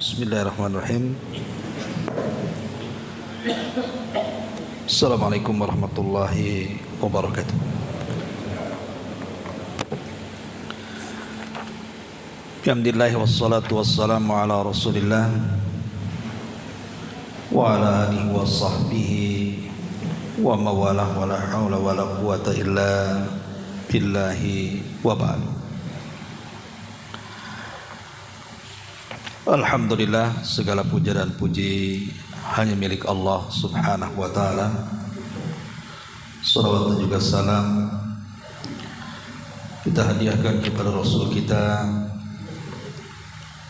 Bismillahirrahmanirrahim. Assalamualaikum warahmatullahi wabarakatuh. Alhamdulillah wassalatu wassalamu ala Rasulillah wa ala alihi wa sahbihi wa mawalah wa la haula wa la quwata illa billahi wa ba'd. Alhamdulillah, segala puja dan puji hanya milik Allah subhanahu wa ta'ala. Salawat dan juga salam kita hadiahkan kepada Rasul kita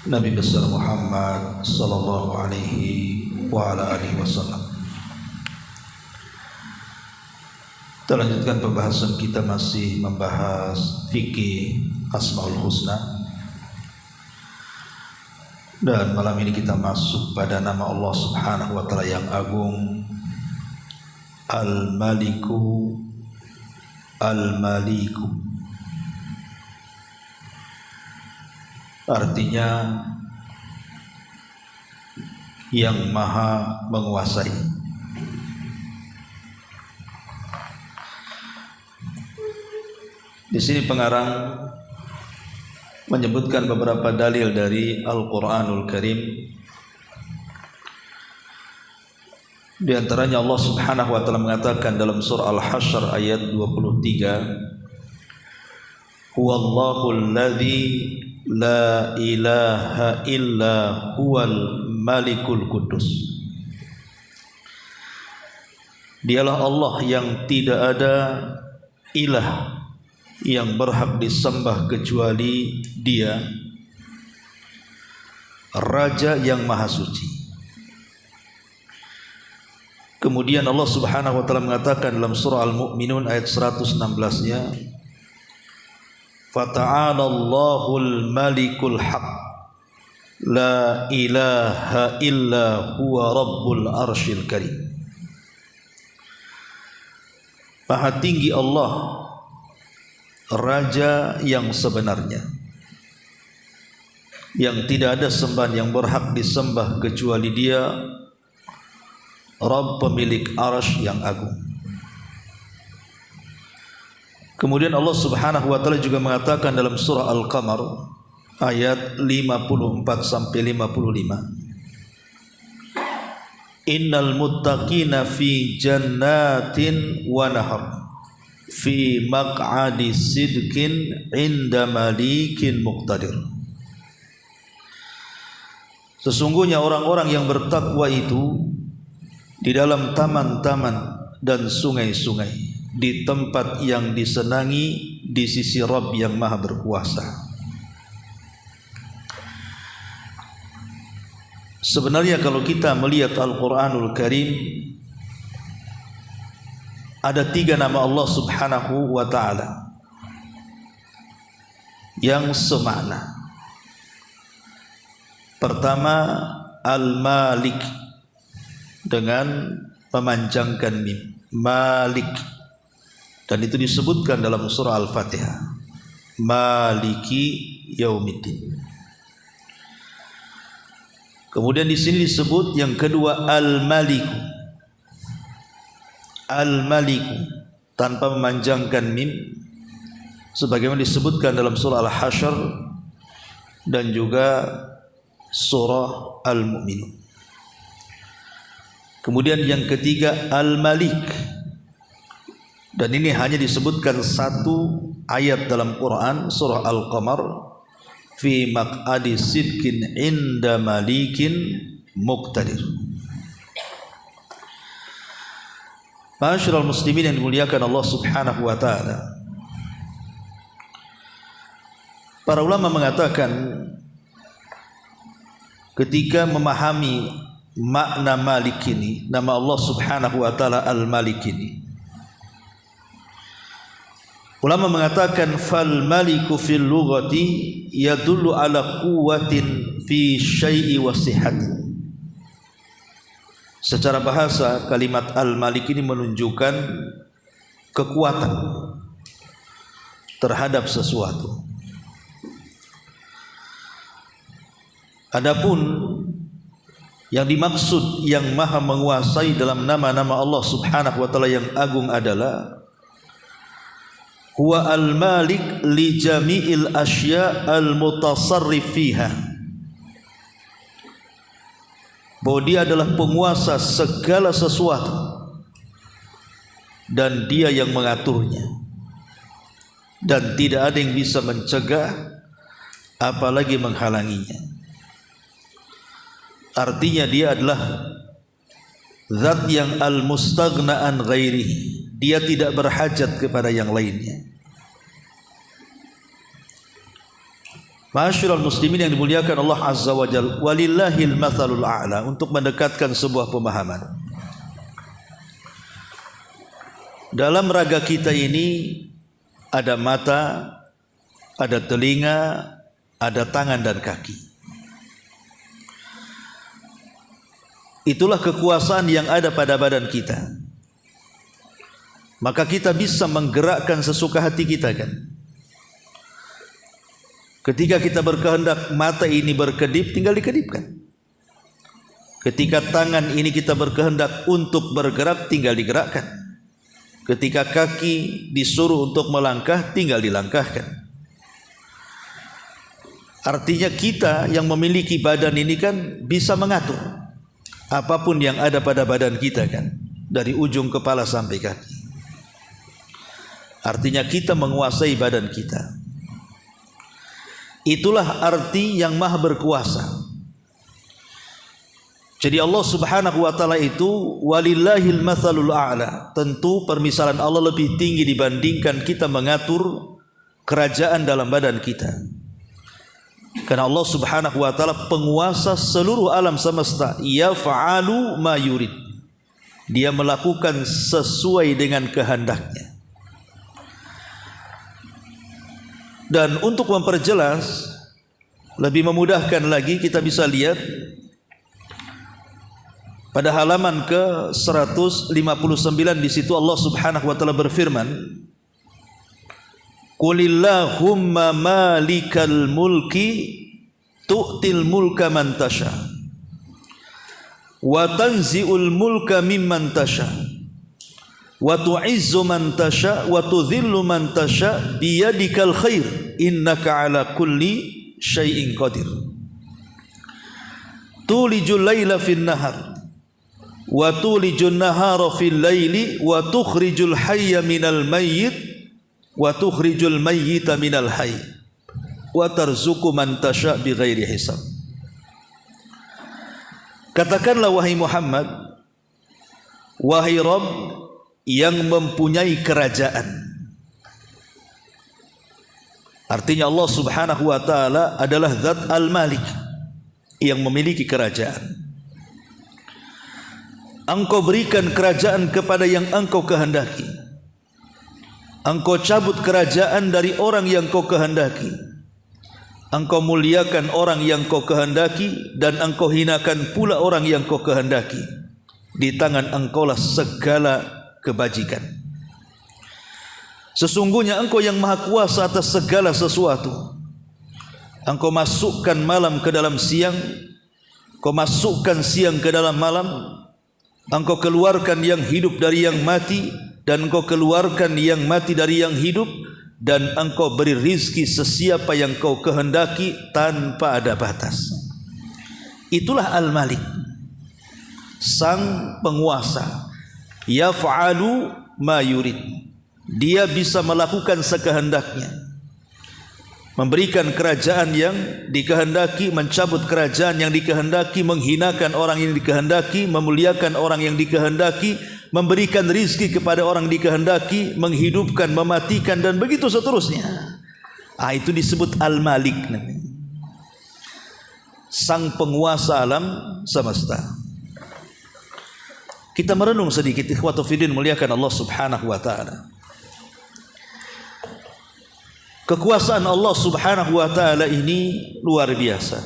Nabi besar Muhammad sallallahu alaihi wa ala alihi wasallam. Kita lanjutkan pembahasan kita, masih membahas fikih Asmaul Husna. Dan malam ini kita masuk pada nama Allah subhanahu wa ta'ala yang agung, Al-Maliku, Al-Maliku. Artinya yang maha menguasai. Di sini pengarang menyebutkan beberapa dalil dari Al-Quranul Karim. Di antaranya Allah subhanahu wa ta'ala mengatakan dalam surah Al-Hasyr ayat 23, Huwallahul ladzi la ilaha illa huwal malikul kudus. Dialah Allah yang tidak ada ilah yang berhak disembah kecuali Dia, Raja yang Maha Suci. Kemudian Allah subhanahu wa ta'ala mengatakan dalam surah Al-Mu'minun ayat 116-nya, Fata'ala Allahul Malikul Haq, La ilaha illa huwa Rabbul Arshil Karim. Maha tinggi Allah, Raja yang sebenarnya, yang tidak ada sembahan yang berhak disembah kecuali Dia, Rabb pemilik arsy yang agung. Kemudian Allah subhanahu wa ta'ala juga mengatakan dalam surah Al-Qamar ayat 54 sampai 55, Innal muttaqina fi jannatin wa nahar fi maq'adi sidqin inda malikin muqtadir. Sesungguhnya orang-orang yang bertakwa itu di dalam taman-taman dan sungai-sungai, di tempat yang disenangi di sisi Rabb yang Maha berkuasa. Sebenarnya kalau kita melihat Al-Quranul Karim, ada 3 nama Allah subhanahu wa ta'ala yang semakna. Pertama, Al-Malik dengan memanjangkan mim, Malik, dan itu disebutkan dalam surah Al-Fatihah, Maliki Yaumiddin. Kemudian di sini disebut yang kedua Al-Maliku, Al-Maliku tanpa memanjangkan mim, sebagaimana disebutkan dalam surah Al-Hasyr dan juga surah Al-Mu'minun. Kemudian yang ketiga Al-Malik, dan ini hanya disebutkan 1 ayat dalam Quran, surah Al-Qamar, fi maq'adi sidqin inda malikin muqtadir. Ma'asyiral muslimin yang dimuliakan Allah subhanahu wa ta'ala, para ulama mengatakan ketika memahami makna Malik ini, nama Allah subhanahu wa ta'ala Al-Malik ini, ulama mengatakan fal maliku fil lughati yadullu ala quwwatin fi syai'i wa sihhati. Secara bahasa, kalimat Al-Malik ini menunjukkan kekuatan terhadap sesuatu. Adapun Yang dimaksud yang maha menguasai dalam nama-nama Allah subhanahu wa ta'ala yang agung adalah huwa al-malik li jami'il asya' al-mutasarrif fiha, bahwa dia adalah penguasa segala sesuatu dan dia yang mengaturnya, dan tidak ada yang bisa mencegah apalagi menghalanginya. Artinya dia adalah zat yang al-mustaghna an ghairihi, dia tidak berhajat kepada yang lainnya. Ma'asyiral muslimin yang dimuliakan Allah azza wa jalla, walillahil mathalul a'la. Untuk mendekatkan sebuah pemahaman, dalam raga kita ini ada mata, ada telinga, ada tangan dan kaki. Itulah kekuasaan yang ada pada badan kita. Maka kita bisa menggerakkan sesuka hati kita kan. Ketika kita berkehendak mata ini berkedip, tinggal dikedipkan. Ketika tangan ini kita berkehendak untuk bergerak, tinggal digerakkan. Ketika kaki disuruh untuk melangkah, tinggal dilangkahkan. Artinya kita yang memiliki badan ini kan bisa mengatur apapun yang ada pada badan kita kan, dari ujung kepala sampai kaki. Artinya kita menguasai badan kita. Itulah arti yang maha berkuasa. Jadi Allah subhanahu wa ta'ala itu walillahil mathalul a'la. Tentu permisalan Allah lebih tinggi dibandingkan kita mengatur kerajaan dalam badan kita. Karena Allah subhanahu wa ta'ala penguasa seluruh alam semesta. Yaf'alu ma yurid. Dia melakukan sesuai dengan kehendaknya. Dan untuk memperjelas, lebih memudahkan lagi, kita bisa lihat pada halaman ke 159. Di situ Allah subhanahu wa ta'ala berfirman, Qulillahumma malikal mulki tu'til mulka man tasha wa tanzi'ul mulka mimman tasha wa tu'izzu man tasha wa tudhillu man tasha biyadikal khair innaka ala kulli syai'in qadir. Tulijul laila fin nahar wa tulijun nahara fil laili wa tukhrijul hayya minal mayyit wa tukhrijul mayyita minal hayy wa tarzuqu man tasha bighairi hisab. Katakanlah wahai Muhammad, wahai Rabb yang mempunyai kerajaan. Artinya Allah subhanahu wa ta'ala adalah zat al-malik yang memiliki kerajaan. Engkau berikan kerajaan kepada yang engkau kehendaki. Engkau cabut kerajaan dari orang yang kau kehendaki. Engkau muliakan orang yang kau kehendaki, dan engkau hinakan pula orang yang kau kehendaki. Di tangan engkaulah segala kebajikan. Sesungguhnya engkau yang maha kuasa atas segala sesuatu. Engkau masukkan malam ke dalam siang, kau masukkan siang ke dalam malam. Engkau keluarkan yang hidup dari yang mati, dan engkau keluarkan yang mati dari yang hidup, dan engkau beri rizki sesiapa yang kau kehendaki tanpa ada batas. Itulah Al-Malik, sang penguasa. Yaf'alu ma yurid. Dia bisa melakukan sekehendaknya, memberikan kerajaan yang dikehendaki, mencabut kerajaan yang dikehendaki, menghinakan orang yang dikehendaki, memuliakan orang yang dikehendaki, memberikan rizki kepada orang dikehendaki, menghidupkan, mematikan, dan begitu seterusnya. Itu disebut Al-Malik, sang penguasa alam semesta. Kita merenung sedikit, ikhwatu fiddin, muliakan Allah subhanahu wa ta'ala. Kekuasaan Allah subhanahu wa ta'ala ini luar biasa.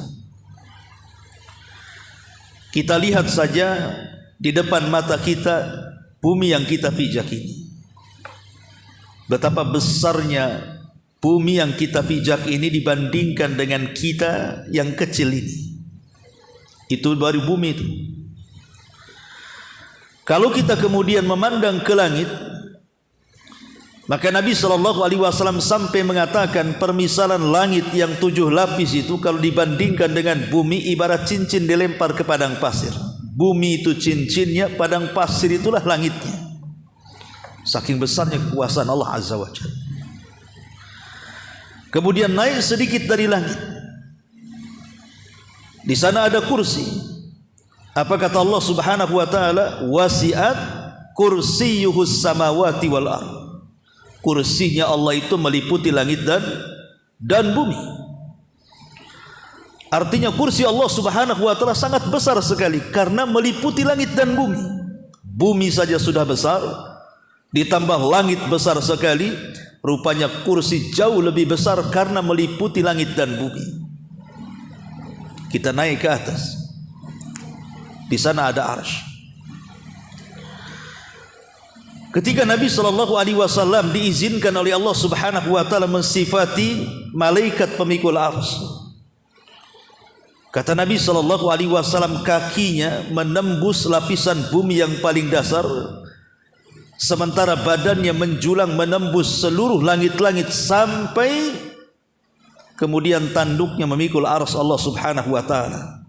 Kita lihat saja di depan mata kita bumi yang kita pijak ini. Betapa besarnya bumi yang kita pijak ini dibandingkan dengan kita yang kecil ini. Itu baru bumi itu. Kalau kita kemudian memandang ke langit, maka Nabi SAW sampai mengatakan permisalan langit yang 7 lapis itu kalau dibandingkan dengan bumi ibarat cincin dilempar ke padang pasir. Bumi itu cincinnya, padang pasir itulah langitnya. Saking besarnya kekuasaan Allah Azza wa Jalla. Kemudian naik sedikit dari langit. Di sana ada kursi. Apa kata Allah Subhanahu wa taala? Wasi'at kursiyyuhus samawati wal ardh. Kursinya Allah itu meliputi langit dan bumi. Artinya kursi Allah Subhanahu wa taala sangat besar sekali karena meliputi langit dan bumi. Bumi saja sudah besar, ditambah langit besar sekali, rupanya kursi jauh lebih besar karena meliputi langit dan bumi. Kita naik ke atas. Di sana ada arsy. Ketika Nabi SAW diizinkan oleh Allah Subhanahu wa taala mensifati malaikat pemikul arsy. Kata Nabi SAW, kakinya menembus lapisan bumi yang paling dasar, sementara badannya menjulang menembus seluruh langit-langit sampai kemudian tanduknya memikul arsy Allah Subhanahu wa taala.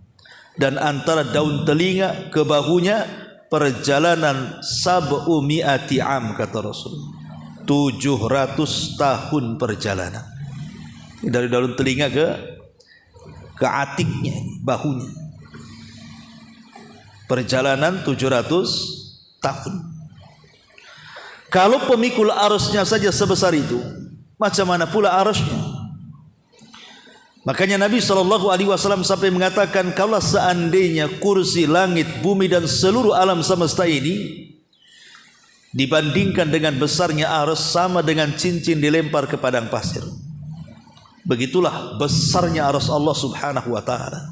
Dan antara daun telinga ke bahunya perjalanan sab'u mi'ati am, kata Rasul. 700 tahun perjalanan. Dari daun telinga ke atiknya, bahunya. Perjalanan 700 tahun. Kalau pemikul arusnya saja sebesar itu, macam mana pula arusnya? Makanya Nabi SAW sampai mengatakan, kalau seandainya kursi langit, bumi dan seluruh alam semesta ini dibandingkan dengan besarnya arus sama dengan cincin dilempar ke padang pasir. Begitulah besarnya arus Allah Subhanahu wa taala.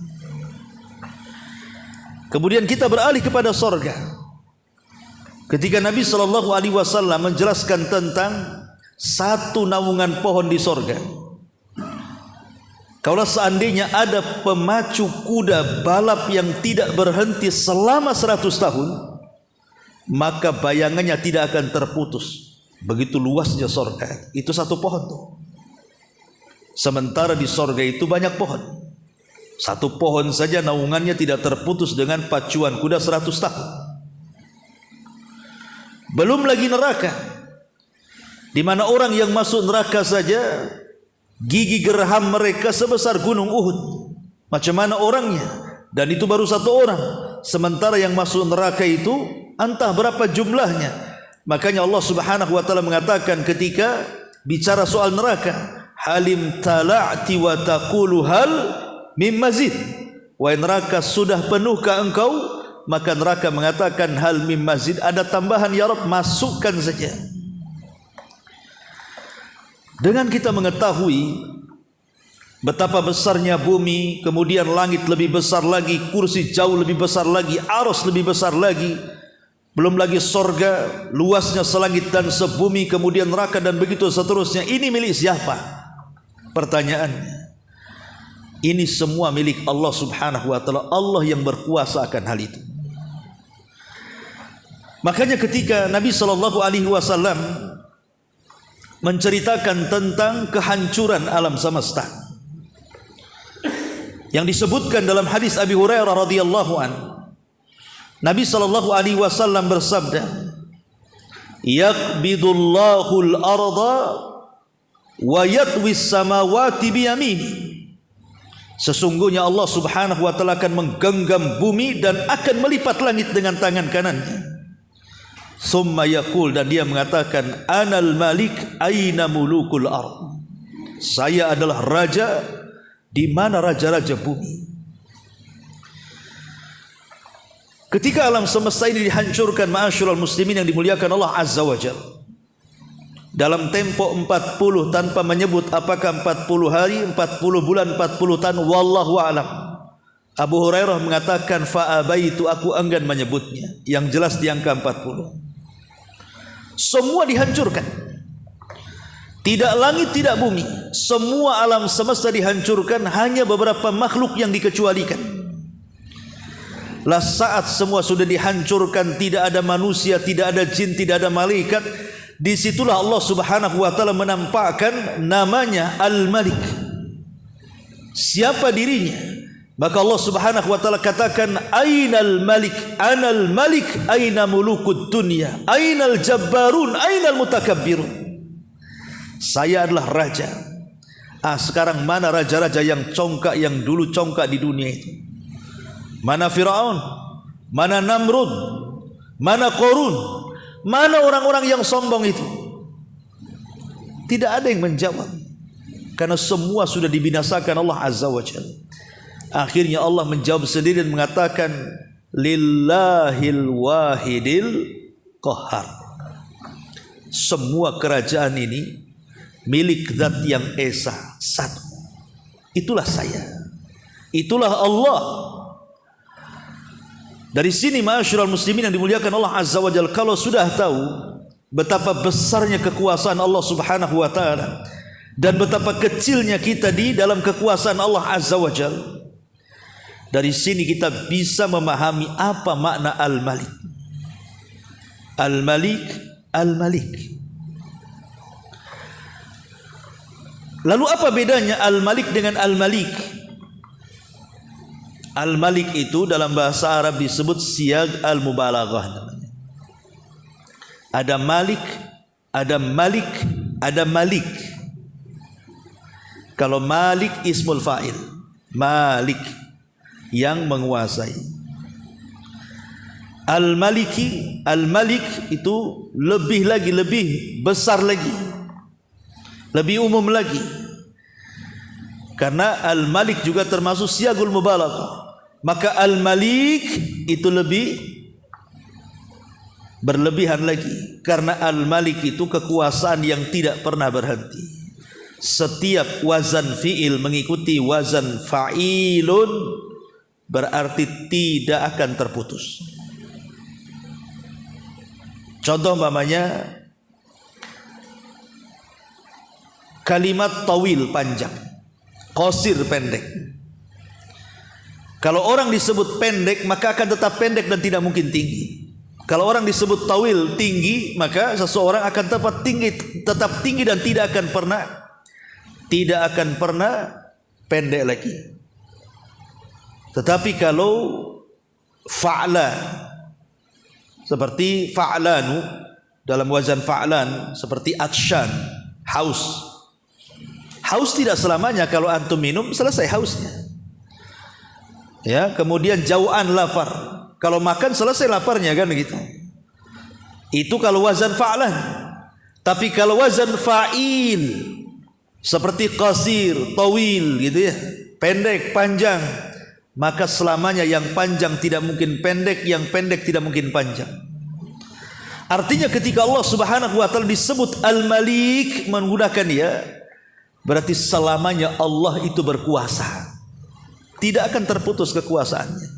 Kemudian kita beralih kepada sorga. Ketika Nabi SAW menjelaskan tentang satu naungan pohon di sorga. Kalau seandainya ada pemacu kuda balap yang tidak berhenti selama 100 tahun, maka bayangannya tidak akan terputus. Begitu luasnya sorga. Itu satu pohon tuh. Sementara di sorga itu banyak pohon. Satu pohon saja naungannya tidak terputus dengan pacuan kuda 100 tahun. Belum lagi neraka, di mana orang yang masuk neraka saja gigi geraham mereka sebesar gunung Uhud. Macam mana orangnya? Dan itu baru satu orang. Sementara yang masuk neraka itu entah berapa jumlahnya. Makanya Allah Subhanahu wa taala mengatakan ketika bicara soal neraka, halim tala'ti wa taqulu hal mim mazid. Wahai neraka, sudah penuhkah engkau? Maka neraka mengatakan hal mim mazid, ada tambahan ya Rabb, masukkan saja. Dengan kita mengetahui betapa besarnya bumi, kemudian langit lebih besar lagi, kursi jauh lebih besar lagi, arus lebih besar lagi, belum lagi sorga luasnya selangit dan sebumi, kemudian neraka dan begitu seterusnya. Ini milik siapa? Pertanyaannya. Ini semua milik Allah Subhanahu wa taala. Allah yang berkuasa akan hal itu. Makanya ketika Nabi SAW menceritakan tentang kehancuran alam semesta yang disebutkan dalam hadis Abi Hurairah radhiyallahu an, Nabi SAW bersabda, yaqbidullahu al-arda wa yatwis samawati biyamini. Sesungguhnya Allah Subhanahu wa taala akan menggenggam bumi dan akan melipat langit dengan tangan kanannya. Summa yaqul, dan dia mengatakan, anal malik aina mulukul ard. Saya adalah raja, di mana raja-raja bumi. Ketika alam semesta ini dihancurkan, ma'asyiral muslimin yang dimuliakan Allah Azza wa Jalla, dalam tempo 40 tanpa menyebut apakah 40 hari, 40 bulan, 40 tahun, wallahu a'lam. Abu Hurairah mengatakan fa'abaitu, aku enggan menyebutnya. Yang jelas di angka 40. Semua dihancurkan. Tidak langit, tidak bumi. Semua alam semesta dihancurkan, hanya beberapa makhluk yang dikecualikan. Lah saat semua sudah dihancurkan, tidak ada manusia, tidak ada jin, tidak ada malaikat, disitulah Allah Subhanahu wa taala menampakkan namanya Al-Malik. Siapa dirinya? Maka Allah Subhanahu wa taala katakan, Ainal Malik, Anal Malik, Aina mulukud dunya, Ainal Jabbarun, Ainal Mutakabbirun. Saya adalah raja. Sekarang mana raja-raja yang congkak, yang dulu congkak di dunia itu? Mana Firaun? Mana Namrud? Mana Qarun? Mana orang-orang yang sombong itu? Tidak ada yang menjawab, karena semua sudah dibinasakan Allah Azza wa Jalla. Akhirnya Allah menjawab sendiri dan mengatakan, Lillahil wahidil qahar. Semua kerajaan ini milik zat yang esa, satu. Itulah saya, itulah Allah. Dari sini ma'asyiral muslimin yang dimuliakan Allah Azza wa Jalla, kalau sudah tahu betapa besarnya kekuasaan Allah Subhanahu wa taala dan betapa kecilnya kita di dalam kekuasaan Allah Azza wa Jalla, dari sini kita bisa memahami apa makna Al-Malik. Al-Malik, Al-Malik. Lalu apa bedanya Al-Malik dengan Al-Malik? Al-Malik itu dalam bahasa Arab disebut siyag al-mubalaghah namanya. Ada Malik, ada Malik, ada Malik. Kalau Malik ismul fa'il, Malik, yang menguasai. Al-Maliki, Al-Malik itu lebih lagi, lebih besar lagi, lebih umum lagi. Karena Al-Malik juga termasuk siyagul mubalaghah. Maka Al-Malik itu lebih berlebihan lagi, karena Al-Malik itu kekuasaan yang tidak pernah berhenti. Setiap wazan fi'il mengikuti wazan fa'ilun, berarti tidak akan terputus. Contoh umpamanya kalimat tawil panjang, qasir pendek. Kalau orang disebut pendek, maka akan tetap pendek dan tidak mungkin tinggi. Kalau orang disebut tawil, tinggi, maka seseorang akan tetap tinggi dan tidak akan pernah pendek lagi. Tetapi kalau fa'la, seperti fa'lanu, dalam wazan fa'lan, seperti akshan, haus. Haus tidak selamanya kalau antum minum selesai hausnya. Ya, kemudian jauhan lapar. Kalau makan selesai laparnya, kan begitu. Itu kalau wazan fa'lan. Tapi kalau wazan fa'il, seperti qasir, tawil gitu ya, pendek, panjang, maka selamanya yang panjang tidak mungkin pendek, yang pendek tidak mungkin panjang. Artinya ketika Allah Subhanahu wa taala disebut Al-Malik menggunakan dia, berarti selamanya Allah itu berkuasa. Tidak akan terputus kekuasaannya.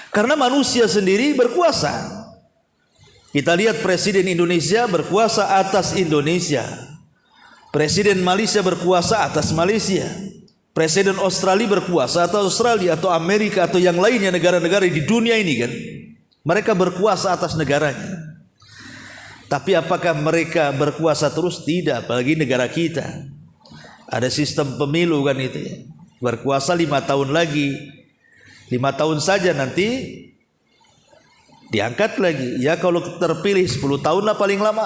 Karena manusia sendiri berkuasa. Kita lihat Presiden Indonesia berkuasa atas Indonesia. Presiden Malaysia berkuasa atas Malaysia. Presiden Australia berkuasa atas Australia, atau Amerika, atau yang lainnya, negara-negara di dunia ini kan. Mereka berkuasa atas negaranya. Tapi apakah mereka berkuasa terus? Tidak, apalagi negara kita. Ada sistem pemilu kan itu ya. Berkuasa 5 tahun lagi, 5 tahun saja, nanti diangkat lagi. Ya kalau terpilih 10 tahun lah paling lama.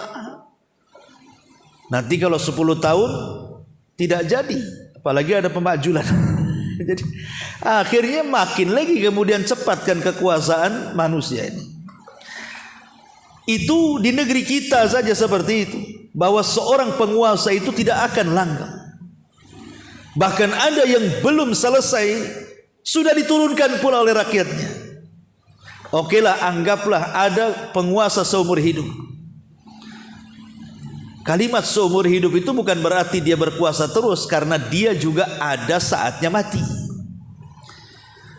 Nanti kalau 10 tahun tidak jadi, apalagi ada pemakjulan. Jadi akhirnya makin lagi kemudian cepatkan kekuasaan manusia ini. Itu di negeri kita saja seperti itu, bahwa seorang penguasa itu tidak akan langgeng. Bahkan ada yang belum selesai sudah diturunkan pula oleh rakyatnya. Oke lah, anggaplah ada penguasa seumur hidup. Kalimat seumur hidup itu bukan berarti dia berkuasa terus, karena dia juga ada saatnya mati.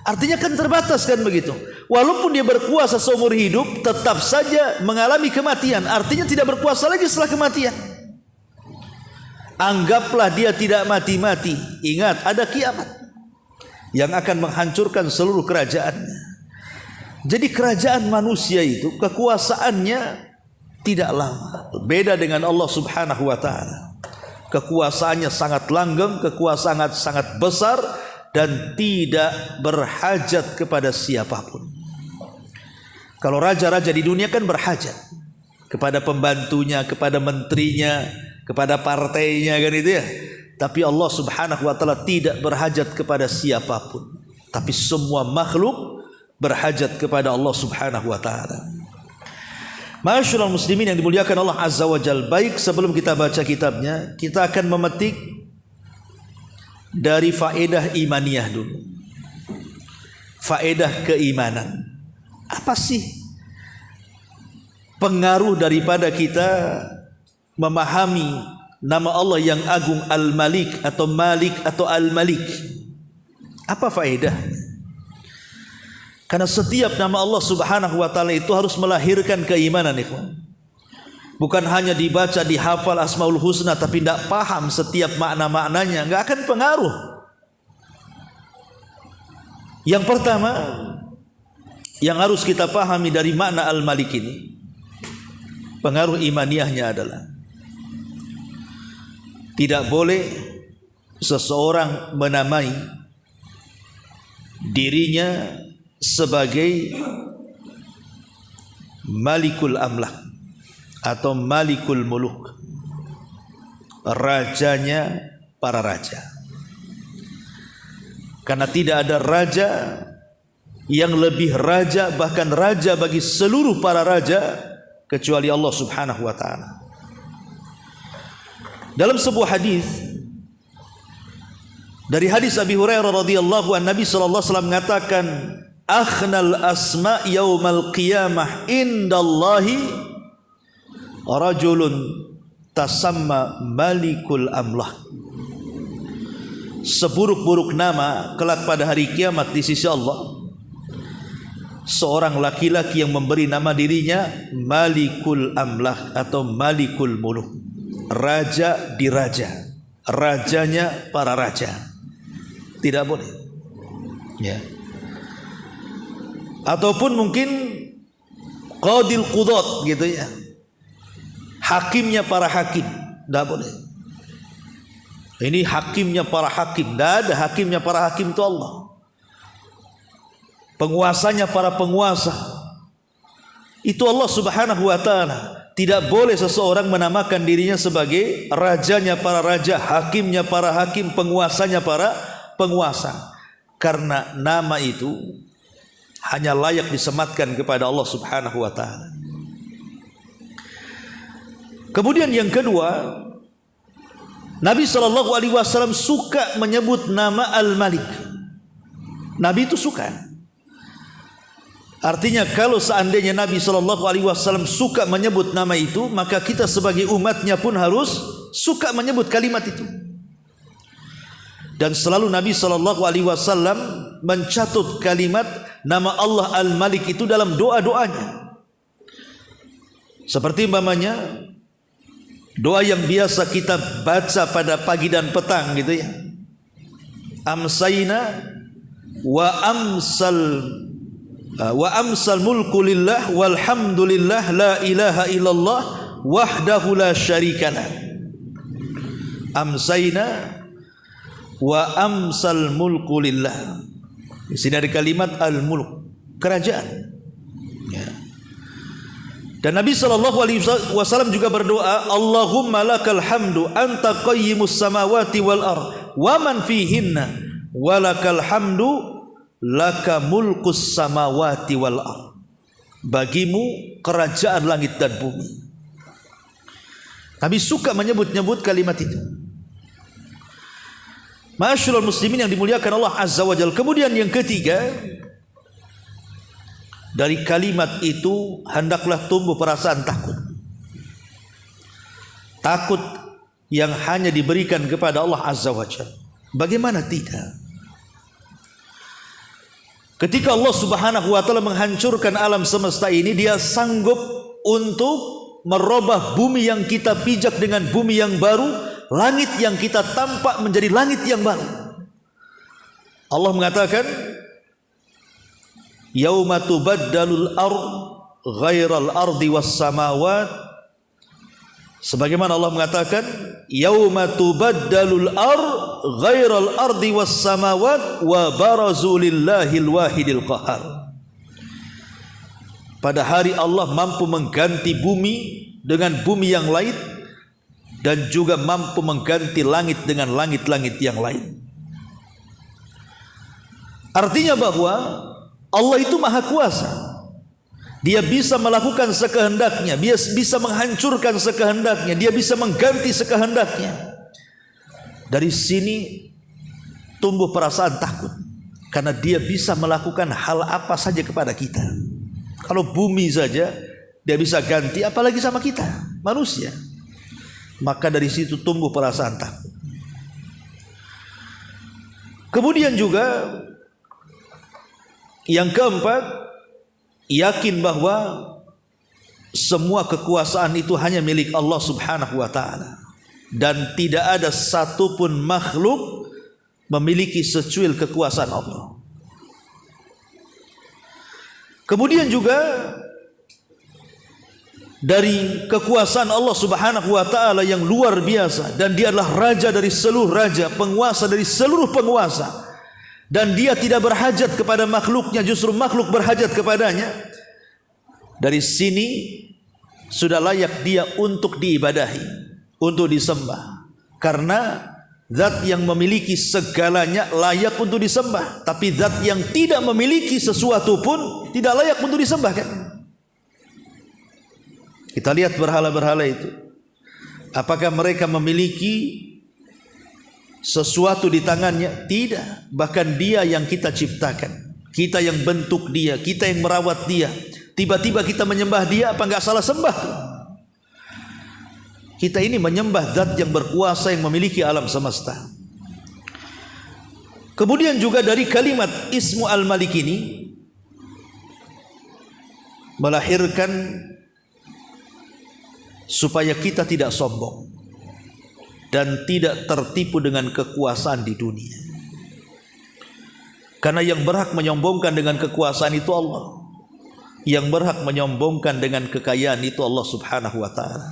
Artinya kan terbatas kan begitu. Walaupun dia berkuasa seumur hidup, tetap saja mengalami kematian. Artinya tidak berkuasa lagi setelah kematian. Anggaplah dia tidak mati-mati. Ingat, ada kiamat yang akan menghancurkan seluruh kerajaannya. Jadi kerajaan manusia itu kekuasaannya tidak lama. Beda dengan Allah Subhanahu wa taala. Kekuasaannya sangat langgeng, kekuasaan sangat besar dan tidak berhajat kepada siapapun. Kalau raja-raja di dunia kan berhajat kepada pembantunya, kepada menterinya, kepada partainya kan itu ya. Tapi Allah Subhanahu wa taala tidak berhajat kepada siapapun. Tapi semua makhluk berhajat kepada Allah Subhanahu wa taala. Ma'asyiral muslimin yang dimuliakan Allah Azza wa Jalla, baik sebelum kita baca kitabnya, kita akan memetik dari faedah imaniyah dulu. Faedah keimanan. Apa sih pengaruh daripada kita memahami nama Allah yang agung Al-Malik atau Malik atau Al-Malik? Apa faedah? Karena setiap nama Allah Subhanahu wa taala itu harus melahirkan keimanan, ikhwan. Bukan hanya dibaca, dihafal Asmaul Husna tapi tidak paham setiap makna-maknanya, enggak akan pengaruh. Yang pertama yang harus kita pahami dari makna Al-Malik ini, pengaruh imaniyahnya adalah tidak boleh seseorang menamai dirinya sebagai Malikul Amlak atau Malikul Muluk, rajanya para raja. Karena tidak ada raja yang lebih raja, bahkan raja bagi seluruh para raja, kecuali Allah Subhanahu wa taala. Dalam sebuah hadis dari hadis Abi Hurairah radhiyallahu anhu, Nabi sallallahu alaihi wasallam mengatakan, akhnal asma yaumal qiyamah indallahi rajulun tasamma Malikul Amlak. Seburuk-buruk nama kelak pada hari kiamat di sisi Allah, seorang laki-laki yang memberi nama dirinya Malikul Amlak atau Malikul Muluk, raja di raja, rajanya para raja. Tidak boleh, ya. Ataupun mungkin Qadil Qudat gitu ya, hakimnya para hakim. Tidak boleh. Ini hakimnya para hakim. Tidak ada hakimnya para hakim, itu Allah. Penguasanya para penguasa, itu Allah Subhanahu wa taala. Tidak boleh seseorang menamakan dirinya sebagai rajanya para raja, hakimnya para hakim, penguasanya para penguasa. Karena nama itu hanya layak disematkan kepada Allah Subhanahu wa taala. Kemudian yang kedua, Nabi sallallahu alaihi wasallam suka menyebut nama Al-Malik. Nabi itu suka. Artinya kalau seandainya Nabi sallallahu alaihi wasallam suka menyebut nama itu, maka kita sebagai umatnya pun harus suka menyebut kalimat itu. Dan selalu Nabi sallallahu alaihi wasallam mencatut kalimat nama Allah Al-Malik itu dalam doa-doanya. Seperti umpamanya doa yang biasa kita baca pada pagi dan petang gitu ya. Amsayna wa amsal mulku lillah walhamdulillah la ilaha illallah wahdahu la syarikalah. Amsayna wa amsal mulku lillah. Di sini ada kalimat al-mulk, kerajaan. Ya. Dan Nabi sallallahu alaihi wasallam juga berdoa, Allahumma lakal hamdu anta qayyimus samawati wal ard wa man fihinna wa lakal hamdu laka mulkus samawati wal ard. Bagimu kerajaan langit dan bumi. Nabi suka menyebut-nyebut kalimat itu. Ma'asyiral muslimin yang dimuliakan Allah Azza wa Jalla. Kemudian yang ketiga, dari kalimat itu hendaklah tumbuh perasaan takut. Takut yang hanya diberikan kepada Allah Azza wa Jalla. Bagaimana tidak? Ketika Allah Subhanahu wa taala menghancurkan alam semesta ini, Dia sanggup untuk merubah bumi yang kita pijak dengan bumi yang baru, langit yang kita tampak menjadi langit yang baru. Allah mengatakan, yauma tubaddalul ard ghairal ardi was samawat, sebagaimana Allah mengatakan yauma tubaddalul ard ghairal ardi was samawat wa barazu lillahil wahidil qahar. Pada hari Allah mampu mengganti bumi dengan bumi yang lain dan juga mampu mengganti langit dengan langit-langit yang lain. Artinya bahwa Allah itu maha kuasa. Dia bisa melakukan sekehendaknya, dia bisa menghancurkan sekehendaknya, dia bisa mengganti sekehendaknya. Dari sini tumbuh perasaan takut, karena dia bisa melakukan hal apa saja kepada kita. Kalau bumi saja dia bisa ganti, apalagi sama kita manusia. Maka dari situ tumbuh perasaan takut. Kemudian juga yang keempat, yakin bahwa semua kekuasaan itu hanya milik Allah Subhanahu wa ta'ala, dan tidak ada satupun makhluk memiliki secuil kekuasaan Allah. Kemudian juga dari kekuasaan Allah Subhanahu wa ta'ala yang luar biasa, dan dia adalah raja dari seluruh raja, penguasa dari seluruh penguasa, dan dia tidak berhajat kepada makhluknya, justru makhluk berhajat kepadanya. Dari sini sudah layak dia untuk diibadahi, untuk disembah, karena zat yang memiliki segalanya layak untuk disembah. Tapi zat yang tidak memiliki sesuatu pun tidak layak untuk disembah, kan? Kita lihat berhala-berhala itu, apakah mereka memiliki sesuatu di tangannya? Tidak. Bahkan dia yang kita ciptakan, kita yang bentuk dia, kita yang merawat dia. Tiba-tiba kita menyembah dia, apa enggak salah sembah tuh? Kita ini menyembah zat yang berkuasa, yang memiliki alam semesta. Kemudian juga dari kalimat Ismu Al-Malik ini melahirkan supaya kita tidak sombong dan tidak tertipu dengan kekuasaan di dunia. Karena yang berhak menyombongkan dengan kekuasaan itu Allah. Yang berhak menyombongkan dengan kekayaan itu Allah Subhanahu wa ta'ala.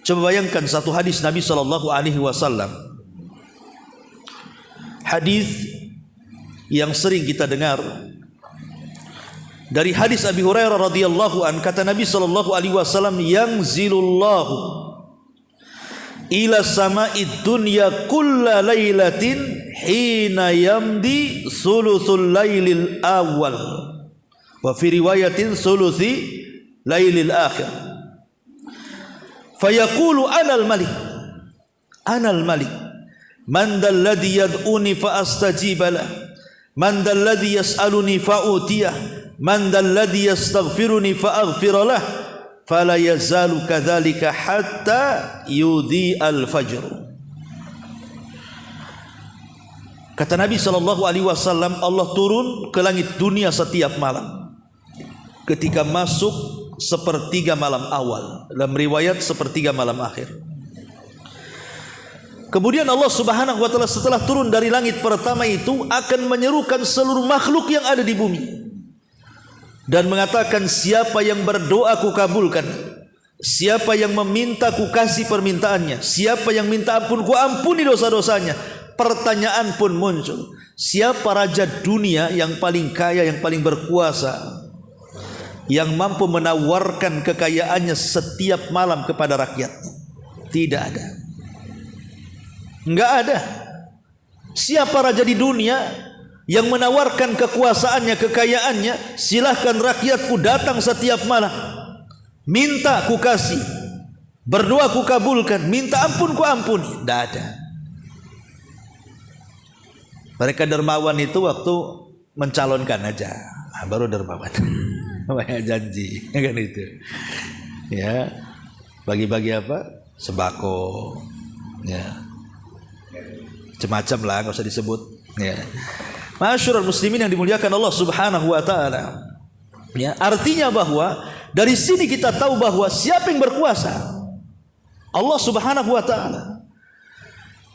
Coba bayangkan satu hadis Nabi SAW, hadis yang sering kita dengar. Dari hadis Abi Hurairah radhiyallahu an, kata Nabi SAW, yanzilullahu ila sama'id dunya kulla lailatin hina yamdi sulusul lailil awal, wa fi riwayatin sulusi lailil akhir, fayaqulu anal malik man dal ladzi yad'uni fa astajiba lah, man dal ladzi yas'aluni fa utiyah, man dal ladzi yastaghfiruni fa aghfir lah, fala yazalu kadzalika hatta yudhi al-fajr. Kata Nabi SAW, Allah turun ke langit dunia setiap malam ketika masuk sepertiga malam awal, dalam riwayat sepertiga malam akhir. Kemudian Allah Subhanahu wa ta'ala setelah turun dari langit pertama itu akan menyerukan seluruh makhluk yang ada di bumi dan mengatakan, siapa yang berdoa ku kabulkan, siapa yang meminta ku kasih permintaannya, siapa yang minta ampun ku ampuni dosa-dosanya. Pertanyaan pun muncul, siapa raja dunia yang paling kaya, yang paling berkuasa, yang mampu menawarkan kekayaannya setiap malam kepada rakyatnya? Tidak ada. Enggak ada. Siapa raja di dunia yang menawarkan kekuasaannya, kekayaannya? Silahkan rakyatku datang setiap malam, minta ku kasih, berdoa ku kabulkan, minta ampun ku ampuni. Tidak ada. Mereka dermawan itu waktu mencalonkan aja, baru dermawan. Banyak janji, kan itu. Ya, bagi-bagi apa? Sembako, ya, macam-macam lah, nggak usah disebut. Ya, Ma'asyiral muslimin yang dimuliakan Allah Subhanahu wa ta'ala. Ya, artinya bahwa dari sini kita tahu bahwa siapa yang berkuasa? Allah Subhanahu wa ta'ala.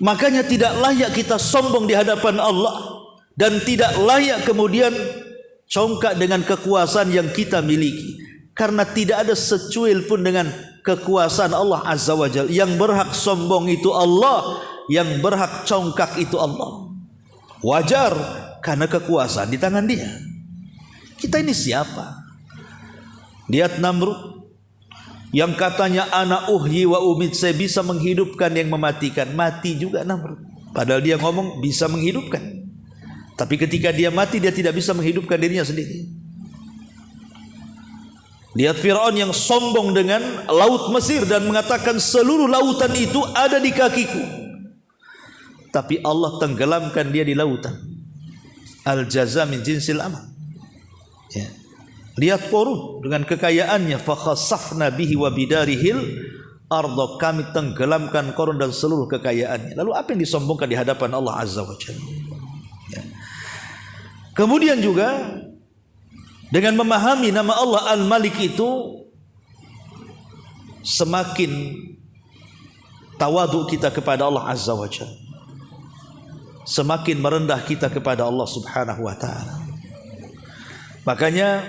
Makanya tidak layak kita sombong di hadapan Allah dan tidak layak kemudian congkak dengan kekuasaan yang kita miliki, karena tidak ada secuil pun dengan kekuasaan Allah Azza wa Jalla. Yang berhak sombong itu Allah, yang berhak congkak itu Allah. Wajar, karena kekuasaan di tangan Dia. Kita ini siapa? Lihat Namrud yang katanya ana uhyi wa umit, saya bisa menghidupkan yang mematikan. Mati juga Namrud, padahal dia ngomong bisa menghidupkan. Tapi ketika dia mati, dia tidak bisa menghidupkan dirinya sendiri. Lihat Fir'aun yang sombong dengan laut Mesir dan mengatakan seluruh lautan itu ada di kakiku. Tapi Allah tenggelamkan dia di lautan. Al-jaza min jinsil amal. Ya. Lihat Qarun dengan kekayaannya, fa khasafna bihi wa bidarihil ardh, kami tenggelamkan Qarun dan seluruh kekayaannya. Lalu apa yang disombongkan di hadapan Allah Azza wa Jalla? Ya. Kemudian juga dengan memahami nama Allah Al-Malik itu, semakin tawadu kita kepada Allah Azza wa Jalla, semakin merendah kita kepada Allah Subhanahu wa ta'ala. Makanya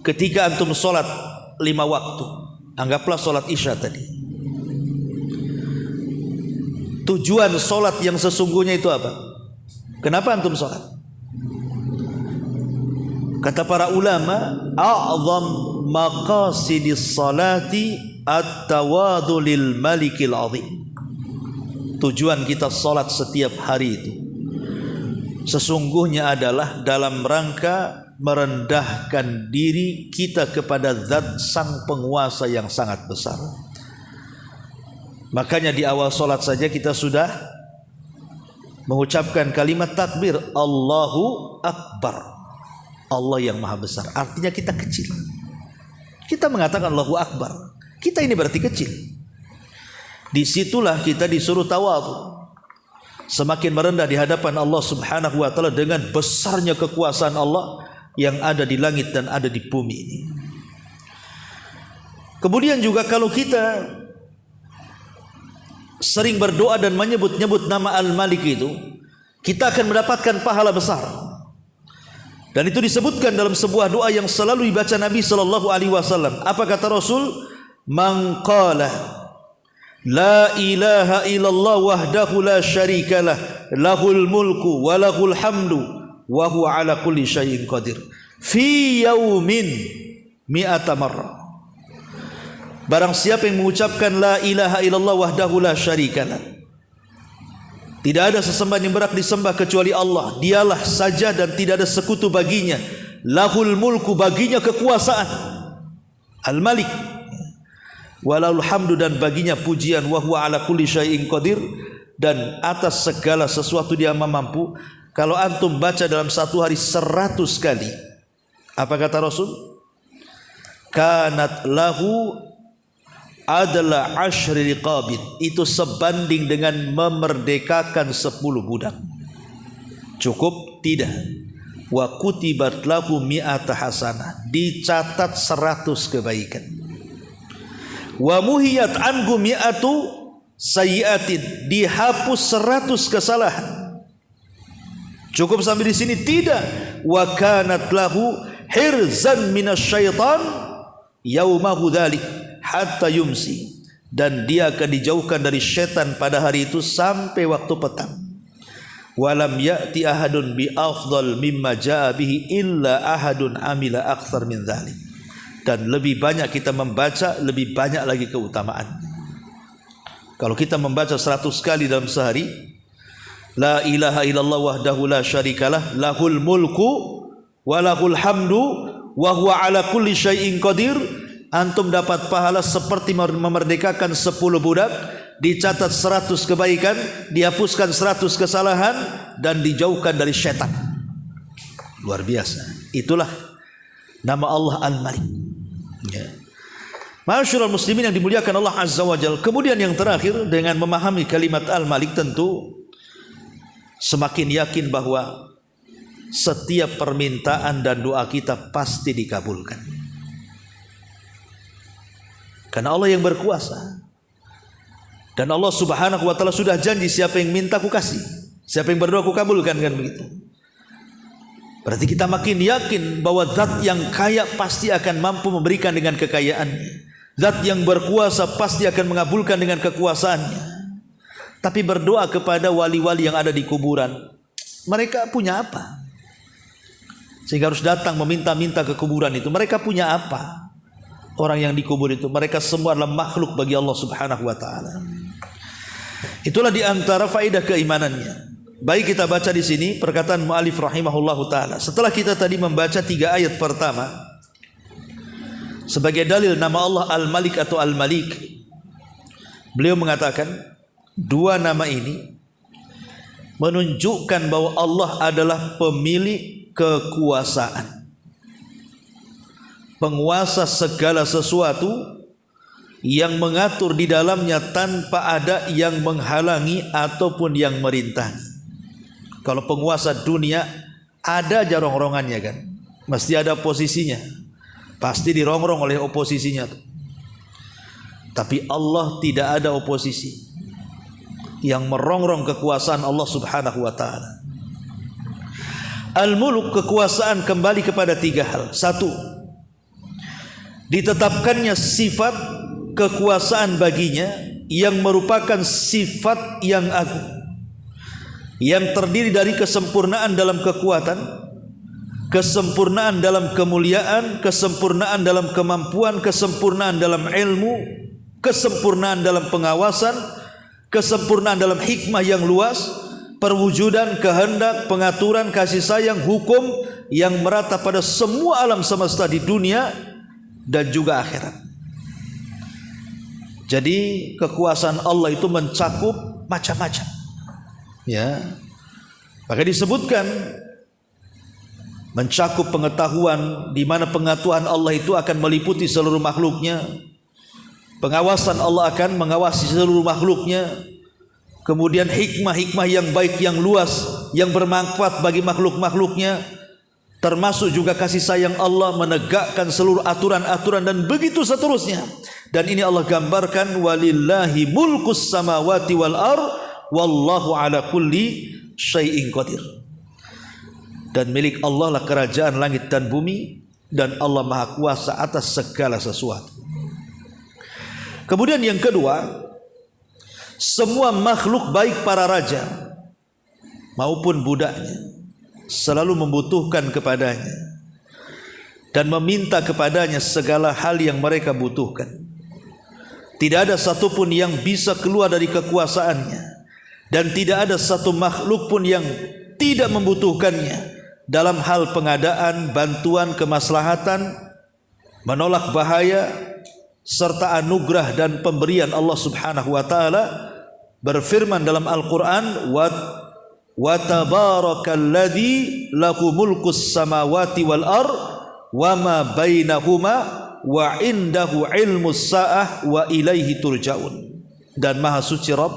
ketika antum sholat 5 waktu, anggaplah sholat isya tadi, tujuan sholat yang sesungguhnya itu apa? Kenapa antum sholat? Kata para ulama, a'zam maqasidis salati at-tawadhu lil malikil azim. Tujuan kita sholat setiap hari itu sesungguhnya adalah dalam rangka merendahkan diri kita kepada zat sang penguasa yang sangat besar. Makanya di awal sholat saja kita sudah mengucapkan kalimat takbir, Allahu Akbar, Allah yang maha besar. Artinya kita kecil. Kita mengatakan Allahu Akbar, kita ini berarti kecil. Disitulah kita disuruh tawadhu, semakin merendah di hadapan Allah Subhanahu wa ta'ala dengan besarnya kekuasaan Allah yang ada di langit dan ada di bumi ini. Kemudian juga kalau kita sering berdoa dan menyebut-nyebut nama Al-Malik itu, kita akan mendapatkan pahala besar. Dan itu disebutkan dalam sebuah doa yang selalu dibaca Nabi sallallahu alaihi wasallam. Apa kata Rasul? Man qala la ilaha illallah wahdahu la syarikalah, lahul mulku wa lahul hamdu wa huwa ala kulli syai'in qadir, fi yaumin mi'ata marrah. Barang siapa yang mengucapkan la ilaha illallah wahdahu la syarikalah, tidak ada sesembahan yang berhak disembah kecuali Allah, dialah saja dan tidak ada sekutu baginya, lahul mulku, baginya kekuasaan, Al-Malik, walahul hamdu, dan baginya pujian, wa huwa ala kulli syai'in qadir, dan atas segala sesuatu dia mampu. Kalau antum baca dalam satu hari 100 kali, apa kata Rasul? Kanat lahu adalah asyri riqabin, itu sebanding dengan memerdekakan 10 budak. Cukup? Tidak. Wa kutibat lahu mi'ata hasanah, dicatat 100 kebaikan. Wa muhiyat anhu mi'atu sayyiatin, dihapus 100 kesalahan. Cukup sampai di sini? Tidak. Wa kanat lahu hirzan minasyaitan yaumahu dzalik hatta yumsi, dan dia akan dijauhkan dari syaitan pada hari itu sampai waktu petang. Walam ya'ti ahadun bi afdal mimma jaa bihi illa ahadun amila aktsar min dzalik, dan lebih banyak kita membaca, lebih banyak lagi keutamaan. Kalau kita membaca 100 kali dalam sehari, la ilaha illallah wahdahu la syarikalah, lahul mulku wa lahul hamdu wa huwa ala kulli syai'in qadir, antum dapat pahala seperti memerdekakan 10 budak, dicatat 100 kebaikan, dihapuskan 100 kesalahan, dan dijauhkan dari syaitan. Luar biasa. Itulah nama Allah Al-Malik. Ya. Ma'asyiral muslimin yang dimuliakan Allah Azza wa Jalla. Kemudian yang terakhir, dengan memahami kalimat Al-Malik, tentu semakin yakin bahwa setiap permintaan dan doa kita pasti dikabulkan. Karena Allah yang berkuasa, dan Allah Subhanahu wa ta'ala sudah janji, siapa yang minta ku kasih. Siapa yang berdoa aku kabulkan, kan begitu. Berarti kita makin yakin bahwa zat yang kaya pasti akan mampu memberikan dengan kekayaannya. Zat yang berkuasa pasti akan mengabulkan dengan kekuasaannya. Tapi berdoa kepada wali-wali yang ada di kuburan, mereka punya apa? Sehingga harus datang meminta-minta ke kuburan itu. Mereka punya apa? Orang yang dikubur itu, mereka semua adalah makhluk bagi Allah Subhanahu wa taala. Itulah di antara faedah keimanannya. Baik, kita baca di sini perkataan mu'alif rahimahullahu taala. Setelah kita tadi membaca 3 ayat pertama sebagai dalil nama Allah Al-Malik atau Al-Malik, beliau mengatakan 2 nama ini menunjukkan bahwa Allah adalah pemilik kekuasaan, penguasa segala sesuatu yang mengatur di dalamnya tanpa ada yang menghalangi ataupun yang merintangi. Kalau penguasa dunia ada aja rong-rongannya, kan, mesti ada posisinya, pasti dirongrong oleh oposisinya. Tapi Allah tidak ada oposisi yang merongrong kekuasaan Allah Subhanahu wa taala. Al-Muluk, kekuasaan, kembali kepada 3 hal. 1, ditetapkannya sifat kekuasaan baginya yang merupakan sifat yang agung, yang terdiri dari kesempurnaan dalam kekuatan, kesempurnaan dalam kemuliaan, kesempurnaan dalam kemampuan, kesempurnaan dalam ilmu, kesempurnaan dalam pengawasan, kesempurnaan dalam hikmah yang luas, perwujudan, kehendak, pengaturan, kasih sayang, hukum yang merata pada semua alam semesta di dunia dan juga akhirat. Jadi kekuasaan Allah itu mencakup macam-macam, ya. Maka disebutkan mencakup pengetahuan, di mana pengetahuan Allah itu akan meliputi seluruh makhluknya. Pengawasan Allah akan mengawasi seluruh makhluknya. Kemudian hikmah-hikmah yang baik, yang luas, yang bermanfaat bagi makhluk-makhluknya. Termasuk juga kasih sayang Allah menegakkan seluruh aturan-aturan dan begitu seterusnya. Dan ini Allah gambarkan, walillahi mulkus samawati wal ardh wallahu ala kulli syai'in qadir. Dan milik Allah lah kerajaan langit dan bumi, dan Allah maha kuasa atas segala sesuatu. Kemudian yang kedua, semua makhluk baik para raja maupun budaknya selalu membutuhkan kepadanya dan meminta kepadanya segala hal yang mereka butuhkan. Tidak ada satupun yang bisa keluar dari kekuasaannya, dan tidak ada satu makhluk pun yang tidak membutuhkannya dalam hal pengadaan, bantuan, kemaslahatan, menolak bahaya, serta anugerah dan pemberian Allah Subhanahu wa taala. Berfirman dalam Al-Qur'an, wa tabarakalladzi lahu mulkus samawati wal ardh wa ma bainahuma wa indahu ilmus sa'ah wa ilaihi turja'un. Dan maha suci Rabb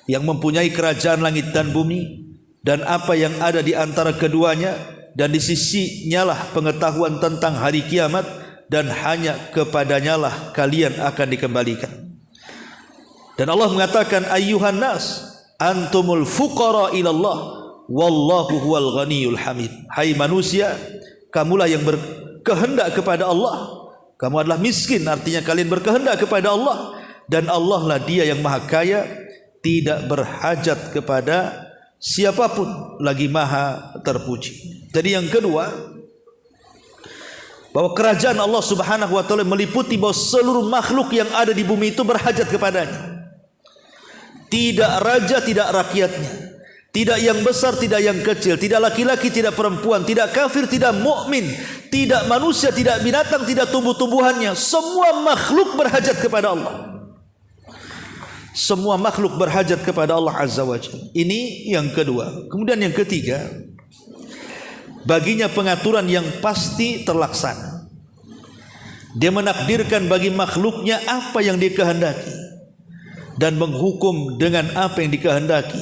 yang mempunyai kerajaan langit dan bumi dan apa yang ada di antara keduanya, dan di sisinya lah pengetahuan tentang hari kiamat, dan hanya kepadanya lah kalian akan dikembalikan. Dan Allah mengatakan, ayyuhan nas antumul fuqara ilallah wallahu huwal ghaniyul hamid. Hai manusia, kamulah yang berkehendak kepada Allah. Kamu adalah miskin, artinya kalian berkehendak kepada Allah, dan Allah lah dia yang maha kaya, tidak berhajat kepada siapapun, lagi maha terpuji. Jadi yang kedua, bahwa kerajaan Allah Subhanahu wa taala meliputi bahwa seluruh makhluk yang ada di bumi itu berhajat kepadanya. Tidak raja, tidak rakyatnya, tidak yang besar, tidak yang kecil, tidak laki-laki, tidak perempuan, tidak kafir, tidak mukmin, tidak manusia, tidak binatang, tidak tumbuh-tumbuhannya. Semua makhluk berhajat kepada Allah. Semua makhluk berhajat kepada Allah Azza wa Jalla. Ini yang kedua. Kemudian yang ketiga, baginya pengaturan yang pasti terlaksana. Dia menakdirkan bagi makhluknya apa yang dikehendaki dan menghukum dengan apa yang dikehendaki.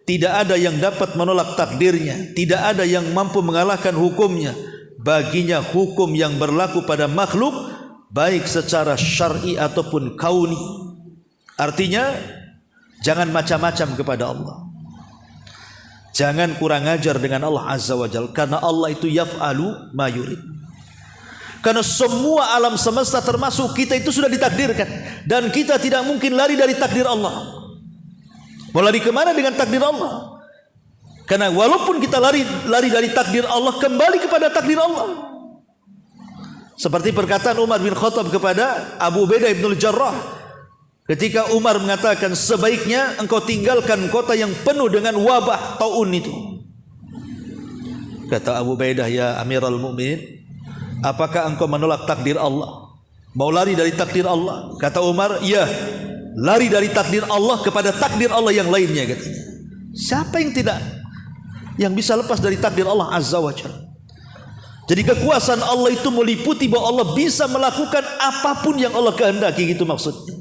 Tidak ada yang dapat menolak takdirnya, tidak ada yang mampu mengalahkan hukumnya. Baginya hukum yang berlaku pada makhluk, baik secara syar'i ataupun kauni. Artinya jangan macam-macam kepada Allah. Jangan kurang ajar dengan Allah Azza wa Jalla, karena Allah itu yaf'alu ma yurid. Karena semua alam semesta termasuk kita itu sudah ditakdirkan, dan kita tidak mungkin lari dari takdir Allah. Mau lari kemana dengan takdir Allah? Karena walaupun kita lari dari takdir Allah, kembali kepada takdir Allah. Seperti perkataan Umar bin Khattab kepada Abu Ubaidah bin Al-Jarrah, ketika Umar mengatakan, sebaiknya engkau tinggalkan kota yang penuh dengan wabah taun itu. Kata Abu Ubaidah, ya Amirul Mukminin, apakah engkau menolak takdir Allah? Mau lari dari takdir Allah? Kata Umar, ya, lari dari takdir Allah kepada takdir Allah yang lainnya, katanya. Siapa yang bisa lepas dari takdir Allah Azza wa Jalla? Jadi kekuasaan Allah itu meliputi bahwa Allah bisa melakukan apapun yang Allah kehendaki, gitu maksudnya.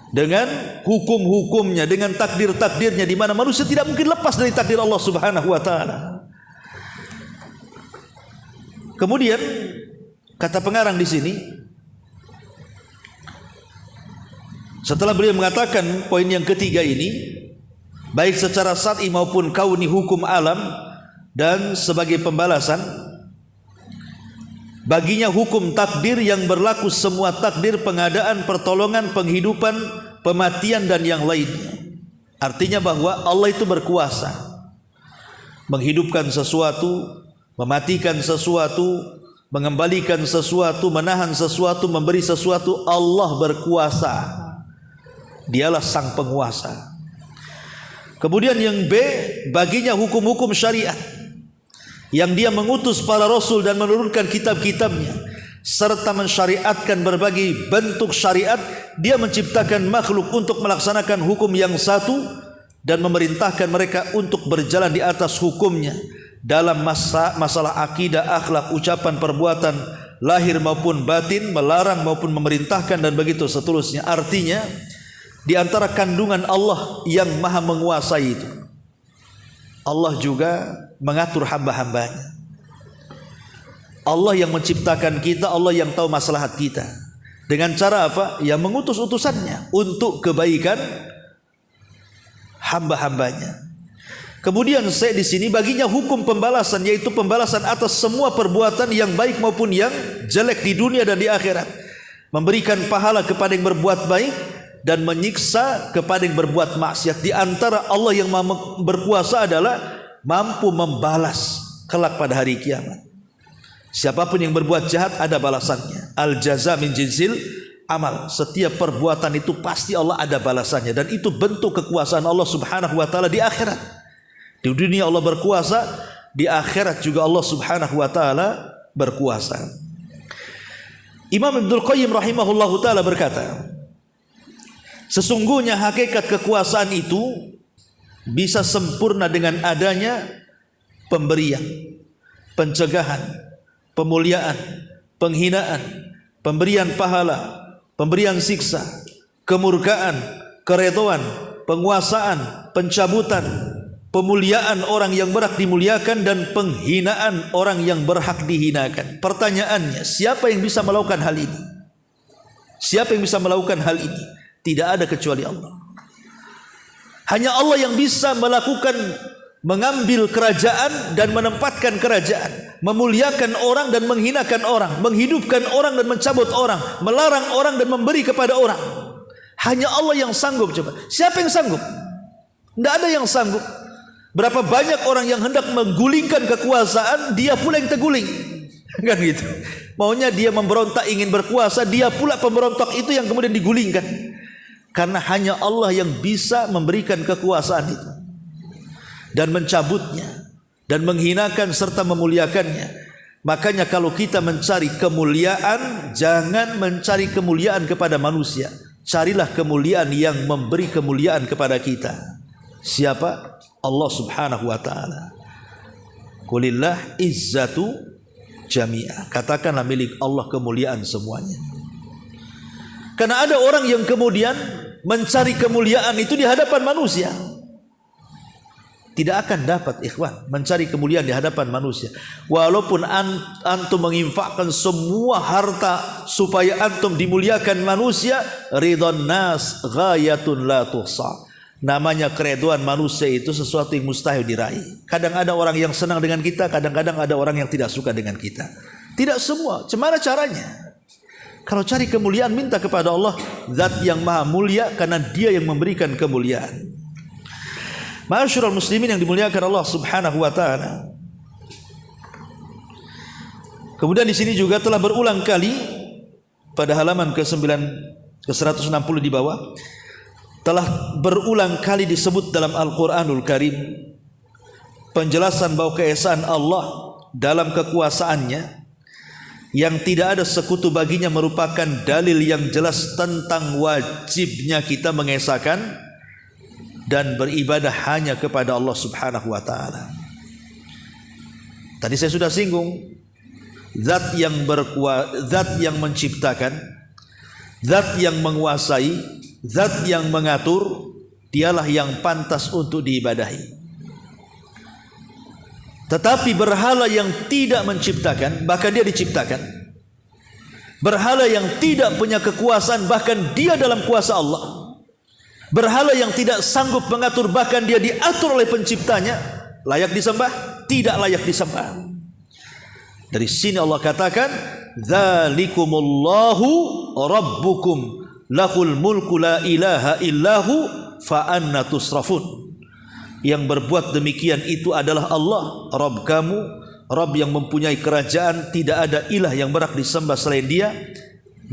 Dengan hukum-hukumnya, dengan takdir-takdirnya, di mana manusia tidak mungkin lepas dari takdir Allah Subhanahu wa taala. Kemudian kata pengarang di sini, setelah beliau mengatakan poin yang ketiga ini, baik secara syar'i maupun kauni hukum alam, dan sebagai pembalasan, baginya hukum takdir yang berlaku semua takdir pengadaan, pertolongan, penghidupan, pematian dan yang lainnya. Artinya bahwa Allah itu berkuasa menghidupkan sesuatu, mematikan sesuatu, mengembalikan sesuatu, menahan sesuatu, memberi sesuatu. Allah berkuasa. Dialah sang penguasa. Kemudian yang B, baginya hukum-hukum syariat yang dia mengutus para rasul dan menurunkan kitab-kitabnya, serta mensyariatkan berbagai bentuk syariat. Dia menciptakan makhluk untuk melaksanakan hukum yang satu dan memerintahkan mereka untuk berjalan di atas hukumnya dalam masalah akidah, akhlak, ucapan, perbuatan, lahir maupun batin, melarang maupun memerintahkan, dan begitu seterusnya. Artinya, di antara kandungan Allah yang maha menguasai itu, Allah juga mengatur hamba-hambanya. Allah yang menciptakan kita, Allah yang tahu maslahat kita. Dengan cara apa? Ya, mengutus utusannya untuk kebaikan hamba-hambanya. Kemudian saya di sini baginya hukum pembalasan, yaitu pembalasan atas semua perbuatan yang baik maupun yang jelek di dunia dan di akhirat. Memberikan pahala kepada yang berbuat baik dan menyiksa kepada yang berbuat maksiat. Di antara Allah yang berkuasa adalah mampu membalas kelak pada hari kiamat. Siapapun yang berbuat jahat ada balasannya. Al jaza min jinsil amal. Setiap perbuatan itu pasti Allah ada balasannya, dan itu bentuk kekuasaan Allah Subhanahu wa taala di akhirat. Di dunia Allah berkuasa, di akhirat juga Allah Subhanahu wa taala berkuasa. Imam Ibnul Qayyim rahimahullahu taala berkata, sesungguhnya hakikat kekuasaan itu bisa sempurna dengan adanya pemberian, pencegahan, pemuliaan, penghinaan, pemberian pahala, pemberian siksa, kemurkaan, keredaan, penguasaan, pencabutan, pemuliaan orang yang berhak dimuliakan, dan penghinaan orang yang berhak dihinakan. Pertanyaannya, siapa yang bisa melakukan hal ini? Siapa yang bisa melakukan hal ini? Tidak ada kecuali Allah. Hanya Allah yang bisa melakukan, mengambil kerajaan dan menempatkan kerajaan, memuliakan orang dan menghinakan orang, menghidupkan orang dan mencabut orang, melarang orang dan memberi kepada orang. Hanya Allah yang sanggup. Coba, siapa yang sanggup? Tidak ada yang sanggup. Berapa banyak orang yang hendak menggulingkan kekuasaan, dia pula yang terguling, kan gitu. Maunya dia memberontak ingin berkuasa, dia pula pemberontak itu yang kemudian digulingkan. Karena hanya Allah yang bisa memberikan kekuasaan itu dan mencabutnya dan menghinakan serta memuliakannya. Makanya kalau kita mencari kemuliaan, jangan mencari kemuliaan kepada manusia. Carilah kemuliaan yang memberi kemuliaan kepada kita. Siapa? Allah Subhanahu wa taala. Qulillah izzatu jami'ah. Katakanlah milik Allah kemuliaan semuanya. Karena ada orang yang kemudian mencari kemuliaan itu di hadapan manusia. Tidak akan dapat, ikhwan, mencari kemuliaan di hadapan manusia. Walaupun antum menginfakkan semua harta supaya antum dimuliakan manusia, ridhan nas ghayatun la tuhsa. Namanya keredoan manusia itu sesuatu yang mustahil diraih. Kadang ada orang yang senang dengan kita, kadang-kadang ada orang yang tidak suka dengan kita. Tidak semua. Gimana caranya? Kalau cari kemuliaan, minta kepada Allah, Zat yang maha mulia, karena Dia yang memberikan kemuliaan. Ma'asyiral muslimin yang dimuliakan Allah Subhanahu wa taala. Kemudian di sini juga telah berulang kali pada halaman ke-160 di bawah, telah berulang kali disebut dalam Al-Quranul Karim penjelasan bahwa keesaan Allah dalam kekuasaannya yang tidak ada sekutu baginya merupakan dalil yang jelas tentang wajibnya kita mengesahkan dan beribadah hanya kepada Allah Subhanahu wa taala. Tadi saya sudah singgung, zat yang menciptakan, zat yang menguasai, zat yang mengatur, dialah yang pantas untuk diibadahi. Tetapi berhala yang tidak menciptakan, bahkan dia diciptakan. Berhala yang tidak punya kekuasaan, bahkan dia dalam kuasa Allah. Berhala yang tidak sanggup mengatur, bahkan dia diatur oleh penciptanya, layak disembah? Tidak layak disembah. Dari sini Allah katakan, dzalikumullahu rabbukum lahul mulku la ilaha illahu fa anna tusrafun. Yang berbuat demikian itu adalah Allah, Rabb kamu, Rabb yang mempunyai kerajaan, tidak ada ilah yang berhak disembah selain Dia,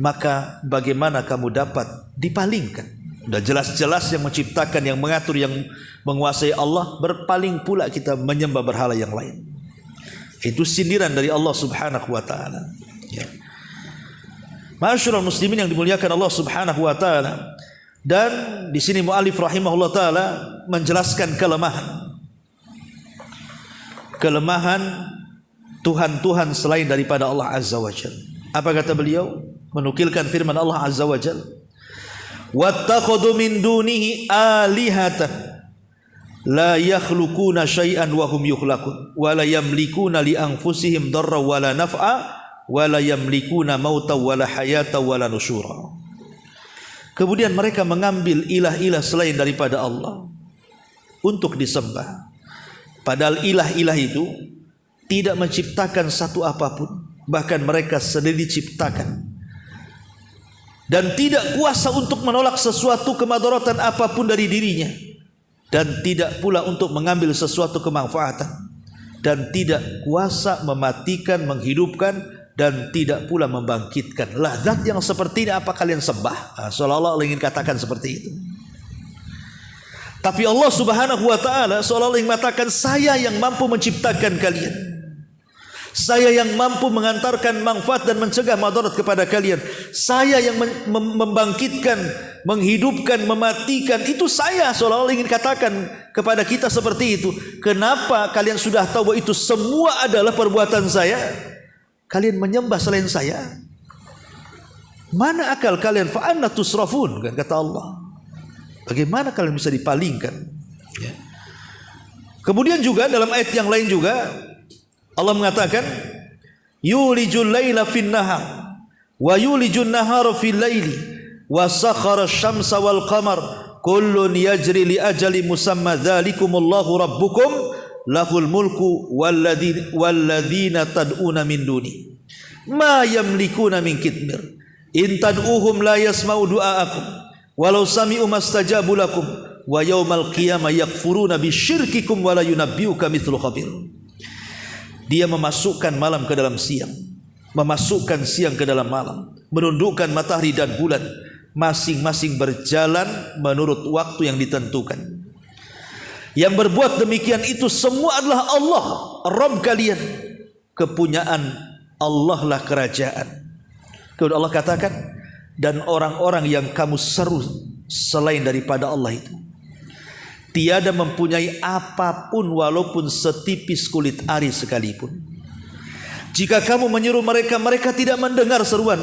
maka bagaimana kamu dapat dipalingkan? Sudah jelas-jelas yang menciptakan, yang mengatur, yang menguasai Allah, berpaling pula kita menyembah berhala yang lain. Itu sindiran dari Allah Subhanahu wa taala. Ya. Ma'asyiral muslimin yang dimuliakan Allah Subhanahu wa taala. Dan di sini muallif rahimahullah taala menjelaskan kelemahan Tuhan-Tuhan selain daripada Allah Azza wa Jalla. Apa kata beliau? Menukilkan firman Allah Azza wa Jalla, wattakhadhu min dunihi alihatan la yakhluquna syai'an wa hum yukhlaqun wa la yamlikuna li anfusihim darra wa la naf'a wa la yamlikuna mauta wa la hayata wa la nusyura. Kemudian mereka mengambil ilah-ilah selain daripada Allah untuk disembah, padahal ilah-ilah itu tidak menciptakan satu apapun, bahkan mereka sendiri diciptakan, dan tidak kuasa untuk menolak sesuatu kemadaratan apapun dari dirinya, dan tidak pula untuk mengambil sesuatu kemanfaatan, dan tidak kuasa mematikan, menghidupkan, dan tidak pula membangkitkan. Lah, zat yang seperti ini apa kalian sembah? Seolah-olah Allah ingin katakan seperti itu. Tapi Allah Subhanahu wa taala seolah-olah ingin mengatakan, saya yang mampu menciptakan kalian, saya yang mampu mengantarkan manfaat dan mencegah madarat kepada kalian, saya yang membangkitkan, menghidupkan, mematikan, itu saya. Seolah-olah ingin katakan kepada kita seperti itu. Kenapa kalian sudah tahu bahwa itu semua adalah perbuatan saya, kalian menyembah selain saya? Mana akal kalian? Fa anna tusrafun, kan kata Allah. Bagaimana kalian bisa dipalingkan? Ya. Kemudian juga dalam ayat yang lain juga Allah mengatakan, yulijul laila fin nahar wa yulijun nahara fil laili wa sakhara asy-syamsa wal qamar kullun yajri li ajali musamma dzalikumullahu rabbukum lahul mulku walladzina tad'una min duni ma yamlikuna min kitmir in tad'uhum la yasma'u du'aakum walau sami'u mastajabu lakum wa yaumal qiyamah yakfuruna bisyirkikum wa la yunabbi'uka mithlu khabir. Dia memasukkan malam ke dalam siang, memasukkan siang ke dalam malam, menundukkan matahari dan bulan, masing-masing berjalan menurut waktu yang ditentukan. Yang berbuat demikian itu semua adalah Allah, Rabb kalian. Kepunyaan Allah lah kerajaan. Kemudian Allah katakan, dan orang-orang yang kamu seru selain daripada Allah itu tiada mempunyai apapun walaupun setipis kulit ari sekalipun. Jika kamu menyuruh mereka, mereka tidak mendengar seruan,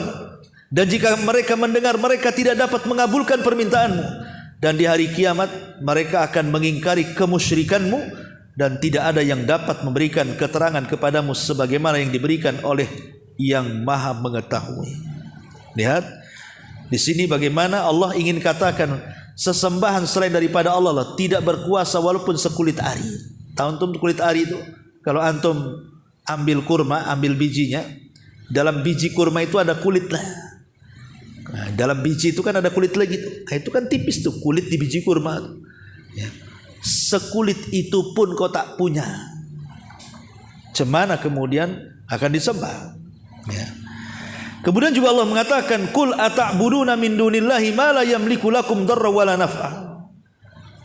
dan jika mereka mendengar, mereka tidak dapat mengabulkan permintaanmu. Dan di hari kiamat mereka akan mengingkari kemusyrikanmu, dan tidak ada yang dapat memberikan keterangan kepadamu sebagaimana yang diberikan oleh yang maha mengetahui. Lihat di sini bagaimana Allah ingin katakan sesembahan selain daripada Allah lah tidak berkuasa walaupun sekulit ari. Tahu antum kulit ari itu? Kalau antum ambil kurma, ambil bijinya, dalam biji kurma itu ada kulit lah. Nah, dalam biji itu kan ada kulit lagi tuh. Nah, itu kan tipis tuh kulit di biji kurma. Ya. Sekulit itu pun kau tak punya. Cemana kemudian akan disembah. Ya. Kemudian juga Allah mengatakan, "Qul ata'buduna min dunillahi ma la yamliku lakum darra wala naf'a."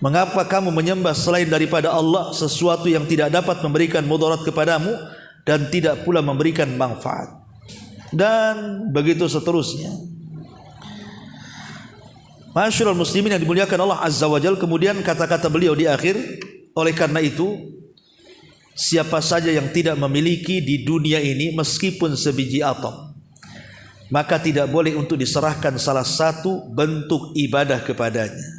Mengapa kamu menyembah selain daripada Allah sesuatu yang tidak dapat memberikan mudarat kepadamu dan tidak pula memberikan manfaat? Dan begitu seterusnya. Masyarul muslimin yang dimuliakan Allah Azza wa Jalla, kemudian kata-kata beliau di akhir, oleh karena itu siapa saja yang tidak memiliki di dunia ini meskipun sebiji atom, maka tidak boleh untuk diserahkan salah satu bentuk ibadah kepadanya.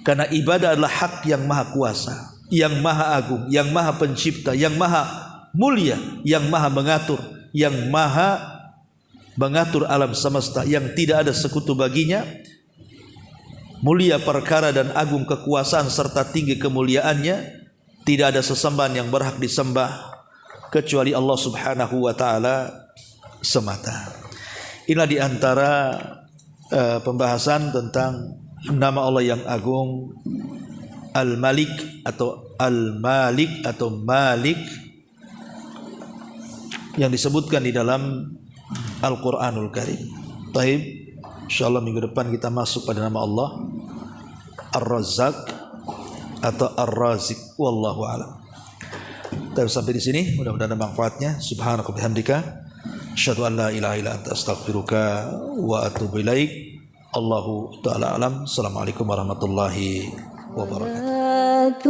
Karena ibadah adalah hak yang maha kuasa, yang maha agung, yang maha pencipta, yang maha mulia, yang maha mengatur, yang maha mengatur alam semesta, yang tidak ada sekutu baginya. Mulia perkara dan agung kekuasaan serta tinggi kemuliaannya. Tidak ada sesembahan yang berhak disembah kecuali Allah Subhanahu wa ta'ala semata. Inilah di antara pembahasan tentang nama Allah yang agung, Al-Malik atau Al-Malik atau Malik, yang disebutkan di dalam Al-Quranul Karim. Taib, insyaallah minggu depan kita masuk pada nama Allah Ar-Razzaq atau Ar-Razik. Wallahu a'lam. Kita sampai di sini, mudah-mudahan ada manfaatnya. Subhanaka bihamdika, asyhadu an la ilaha illa anta astaghfiruka wa atubu ilaik. Allahu ta'ala alam. Assalamualaikum warahmatullahi wabarakatuh.